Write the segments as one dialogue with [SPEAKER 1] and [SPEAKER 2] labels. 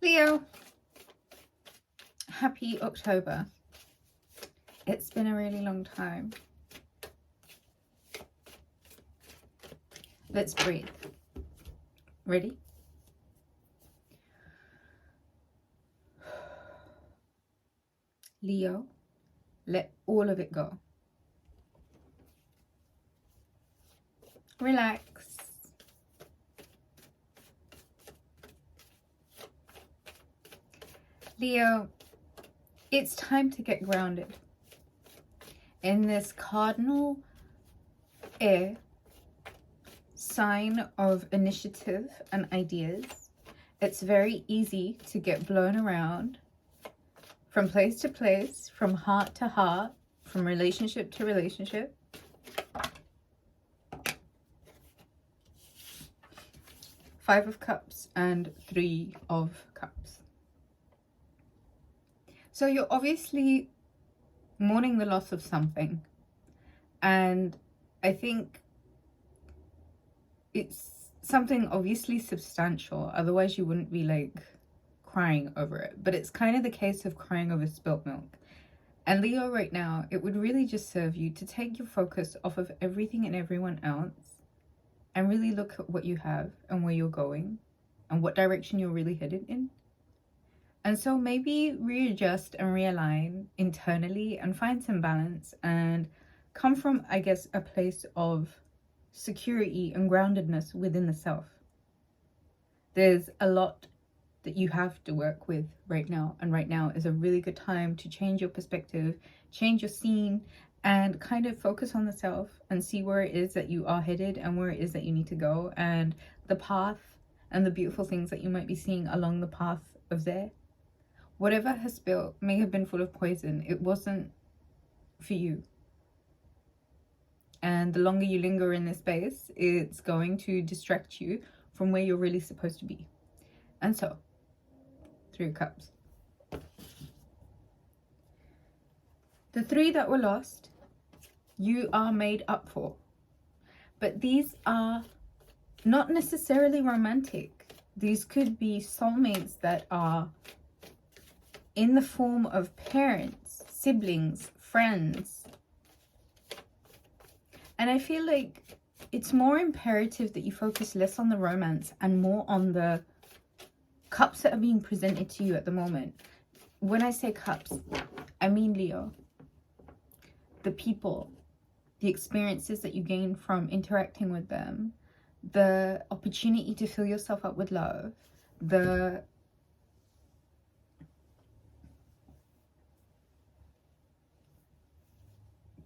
[SPEAKER 1] Leo, happy October. It's been a really long time. Let's breathe. Ready? Leo, let all of it go. Relax. Leo, it's time to get grounded in this cardinal air sign of initiative and ideas. It's very easy to get blown around from place to place, from heart to heart, from relationship to relationship. Five of Cups and Three of Cups. So you're obviously mourning the loss of something. And I think it's something obviously substantial. Otherwise you wouldn't be like crying over it. But it's kind of the case of crying over spilt milk. And Leo, right now, it would really just serve you to take your focus off of everything and everyone else and really look at what you have and where you're going and what direction you're really headed in. And so maybe readjust and realign internally and find some balance and come from, I guess, a place of security and groundedness within the self. There's a lot that you have to work with right now. And right now is a really good time to change your perspective, change your scene, and kind of focus on the self and see where it is that you are headed and where it is that you need to go and the path and the beautiful things that you might be seeing along the path of there. Whatever has spilled may have been full of poison. It wasn't for you. And the longer you linger in this space, it's going to distract you from where you're really supposed to be. And so, Three of Cups. The three that were lost, you are made up for. But these are not necessarily romantic. These could be soulmates that are in the form of parents, siblings, friends. And I feel like it's more imperative that you focus less on the romance and more on the cups that are being presented to you at the moment. When I say cups, I mean Leo. The people, the experiences that you gain from interacting with them, the opportunity to fill yourself up with love,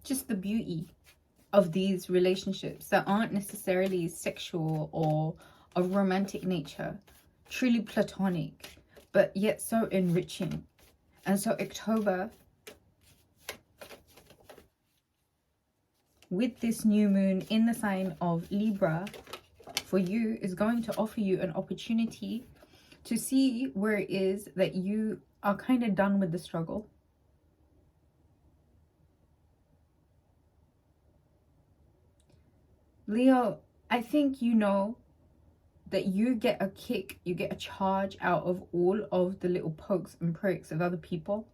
[SPEAKER 1] just the beauty of these relationships that aren't necessarily sexual or of romantic nature, truly platonic, but yet so enriching. And so October, with this new moon in the sign of Libra, for you is going to offer you an opportunity to see where it is that you are kind of done with the struggle. Leo, I think you know that you get a kick, you get a charge out of all of the little pokes and pricks of other people.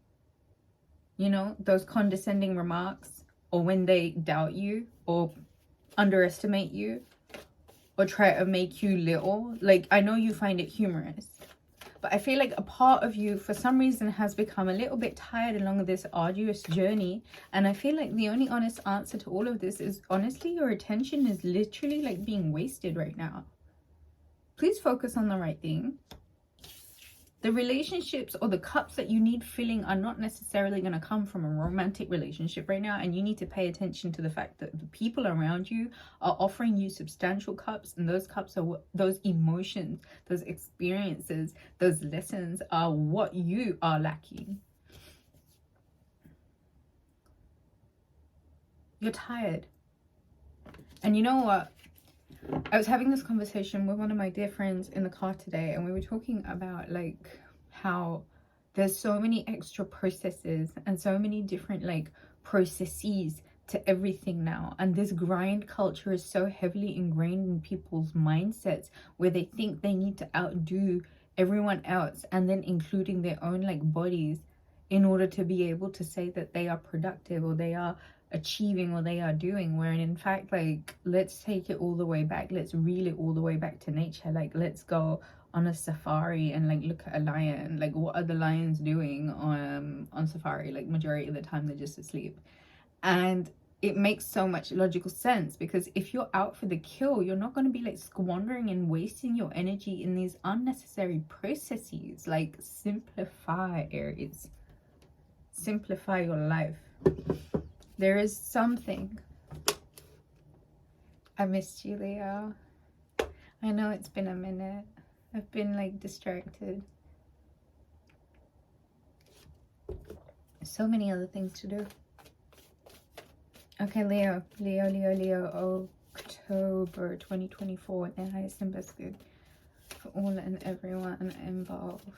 [SPEAKER 1] You know, those condescending remarks, or when they doubt you or underestimate you or try to make you little. Like, I know you find it humorous, but I feel like a part of you for some reason has become a little bit tired along this arduous journey. And I feel like the only honest answer to all of this is, honestly, your attention is literally like being wasted right now. Please focus on the right thing. The relationships or the cups that you need filling are not necessarily going to come from a romantic relationship right now. And you need to pay attention to the fact that the people around you are offering you substantial cups. And those cups are those emotions, those experiences, those lessons are what you are lacking. You're tired. And you know what? I was having this conversation with one of my dear friends in the car today, and we were talking about like how there's so many extra processes and so many different like processes to everything now. And this grind culture is so heavily ingrained in people's mindsets where they think they need to outdo everyone else, and then including their own like bodies, in order to be able to say that they are productive or they are achieving or they are doing, where in fact, like, let's take it all the way back, let's reel it all the way back to nature. Like, let's go on a safari and like look at a lion. Like, what are the lions doing on safari? Like, majority of the time they're just asleep. And it makes so much logical sense, because if you're out for the kill, you're not going to be like squandering and wasting your energy in these unnecessary processes. Like, simplify, Aries. Simplify your life. There is something. I missed you, Leo. I know it's been a minute. I've been like distracted. So many other things to do. Okay, Leo. October 2024. The highest and best good for all and everyone involved.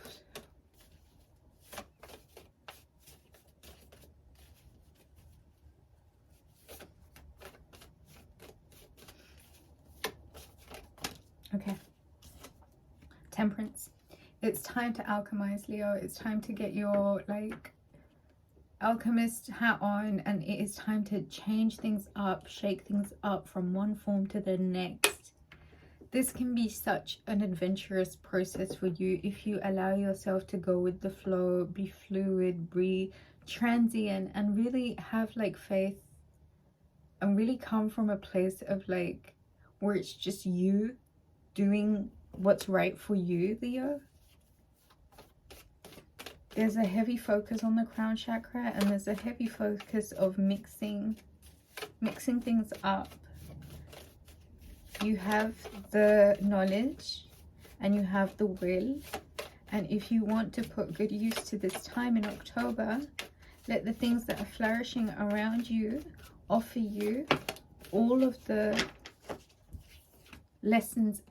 [SPEAKER 1] Okay. Temperance. It's time to alchemize, Leo. It's time to get your like alchemist hat on, and it is time to change things up, shake things up from one form to the next. This can be such an adventurous process for you if you allow yourself to go with the flow, be fluid, be transient, and really have like faith, and really come from a place of like where it's just you doing what's right for you, Leo. There's a heavy focus on the crown chakra, and there's a heavy focus of mixing things up. You have the knowledge and you have the will, and if you want to put good use to this time in October, let the things that are flourishing around you offer you all of the lessons.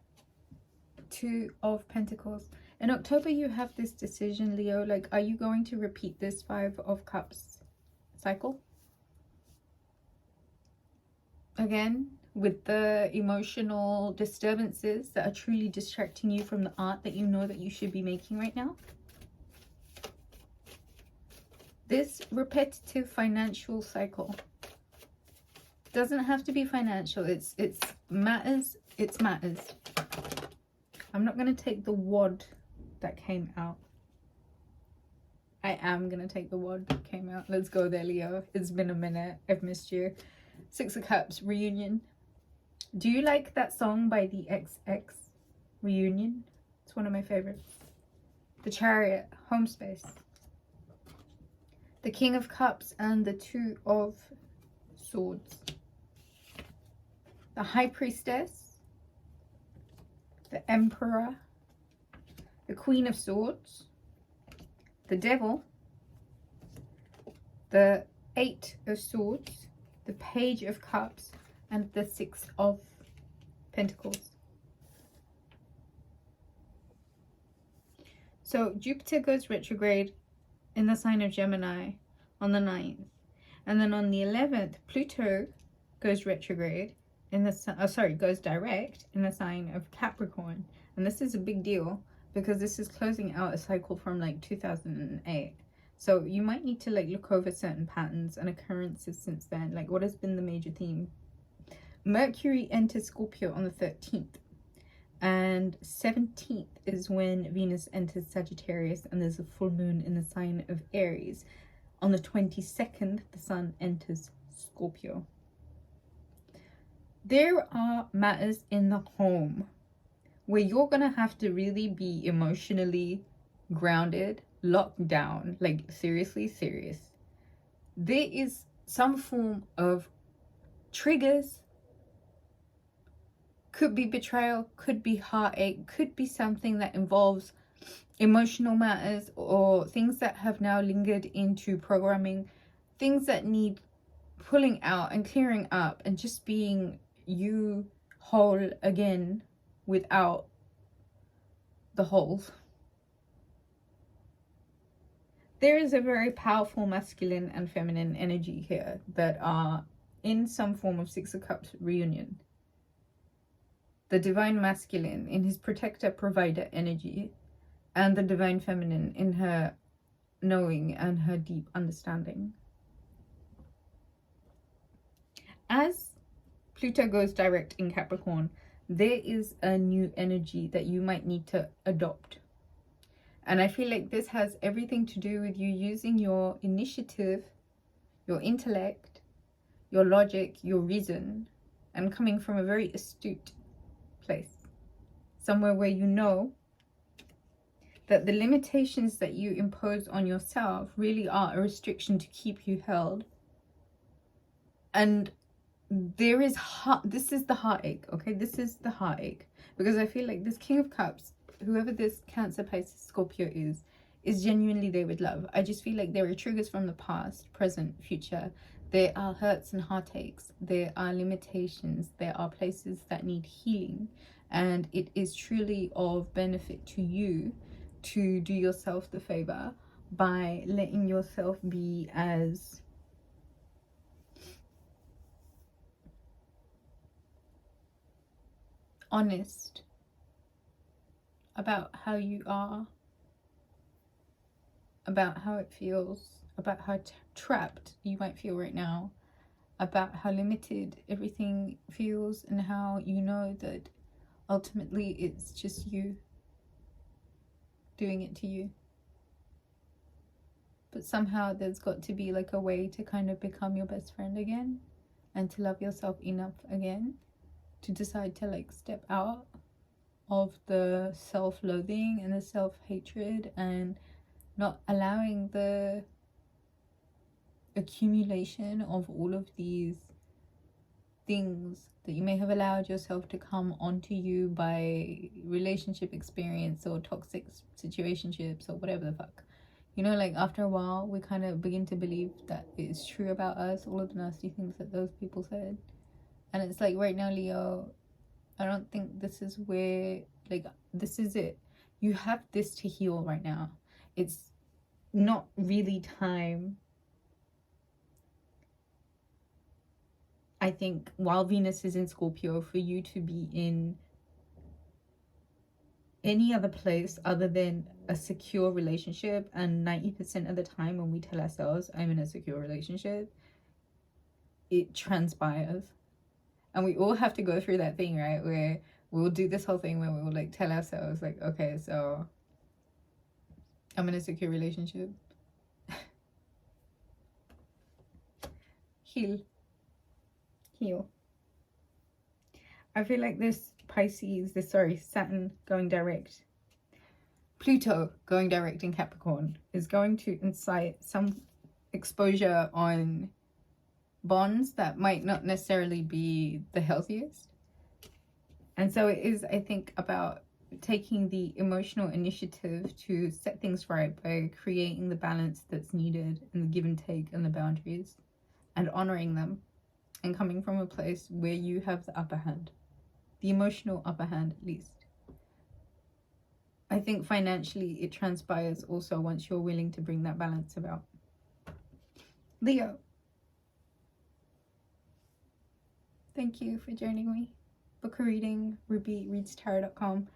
[SPEAKER 1] Two of Pentacles. In October, you have this decision, Leo. Like, are you going to repeat this 5 of Cups cycle again with the emotional disturbances that are truly distracting you from the art that you know that you should be making right now? This repetitive financial cycle doesn't have to be financial. It's matters. It's matters. I'm not going to take the wad that came out. I am going to take the wad that came out. Let's go there, Leo. It's been a minute. I've missed you. 6 of Cups, reunion. Do you like that song by the XX, Reunion? It's one of my favorites. The Chariot, home space. The King of Cups and the 2 of Swords. The High Priestess. The Emperor, the Queen of Swords, the Devil, the 8 of Swords, the Page of Cups, and the 6 of Pentacles. So Jupiter goes retrograde in the sign of Gemini on the 9th. And then on the 11th, Pluto goes retrograde in the goes direct in the sign of Capricorn. And this is a big deal because this is closing out a cycle from like 2008. So you might need to like look over certain patterns and occurrences since then. Like, what has been the major theme? Mercury enters Scorpio on the 13th, and 17th is when Venus enters Sagittarius, and there's a full moon in the sign of Aries. On the 22nd, the Sun enters Scorpio. There are matters in the home where you're gonna have to really be emotionally grounded, locked down, like seriously serious. There is some form of triggers. Could be betrayal, could be heartache, could be something that involves emotional matters or things that have now lingered into programming, things that need pulling out and clearing up and just being you whole again without the holes. There is a very powerful masculine and feminine energy here that are in some form of 6 of Cups reunion. The divine masculine in his protector provider energy and the divine feminine in her knowing and her deep understanding. As Pluto goes direct in Capricorn, there is a new energy that you might need to adopt. And I feel like this has everything to do with you using your initiative, your intellect, your logic, your reason, and coming from a very astute place. Somewhere where you know that the limitations that you impose on yourself really are a restriction to keep you held. And there is this is the heartache, okay? This is the heartache. Because I feel like this King of Cups, whoever this Cancer, Pisces, Scorpio is genuinely there with love. I just feel like there are triggers from the past, present, future. There are hurts and heartaches. There are limitations. There are places that need healing. And it is truly of benefit to you to do yourself the favor by letting yourself be as honest about how you are, about how it feels, about how trapped you might feel right now, about how limited everything feels, and how you know that ultimately it's just you doing it to you. But somehow there's got to be like a way to kind of become your best friend again, and to love yourself enough again to decide to like step out of the self-loathing and the self-hatred, and not allowing the accumulation of all of these things that you may have allowed yourself to come onto you by relationship experience or toxic situationships or whatever the fuck. You know, like after a while we kind of begin to believe that it's true about us, all of the nasty things that those people said. And it's like right now, Leo, I don't think this is where, like, this is it. You have this to heal right now. It's not really time, I think, while Venus is in Scorpio, for you to be in any other place other than a secure relationship. And 90% of the time when we tell ourselves, I'm in a secure relationship, it transpires. And we all have to go through that thing, right? Where we'll do this whole thing where we will like tell ourselves like, okay, so I'm in a secure relationship. Heal. I feel like this Saturn going direct, Pluto going direct in Capricorn is going to incite some exposure on bonds that might not necessarily be the healthiest. And so it is, I think, about taking the emotional initiative to set things right by creating the balance that's needed and the give and take and the boundaries, and honoring them, and coming from a place where you have the upper hand, the emotional upper hand at least. I think financially it transpires also once you're willing to bring that balance about. Leo, thank you for joining me. Book a reading, rubyreadstarot.com.